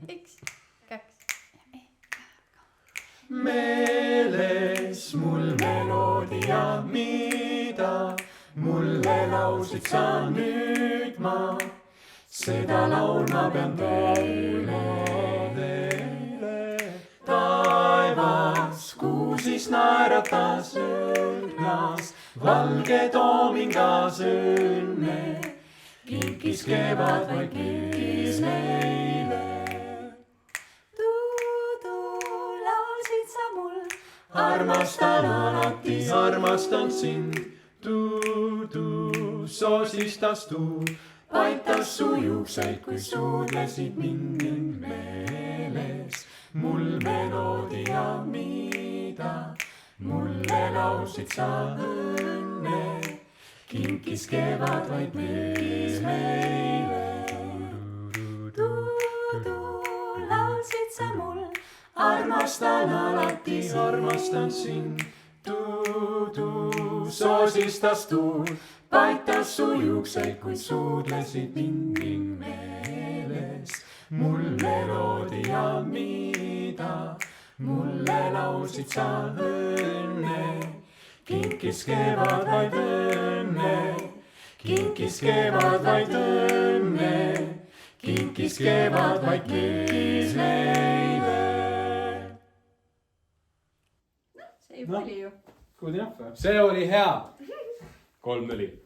üks, kaks. Meeles mul meloodia, mida mulle laulsid sa nüüd ma. Seda laulma pean teile. Taevas, kuu siis naeratas õhnas, valge toomingas õnne. Kinkis kevad vaid kinkis meile. Laulsid sa mul, Armastan alati, armastan sind. Tu, soosistas tu, paitas su juukseid, kui suudlesid mind ning meeles. Mul meloodia, mida mulle laulsid sa õnne. Kinkis kevad vaid kinkis meile. laulsid sa mul, Armastan alati, armastan sind. Tu, soosistas tu, paitas su juukseid, kui suudlesid mind ning meeles. Mul meloodia, mida mulle laulsid sa õnne. Kinkis kevad vaid õnne, kinkis kevad vaid õnne. Kinkis kevad vaid kinkis meile. see juba oli ju. See oli hea. 3-4.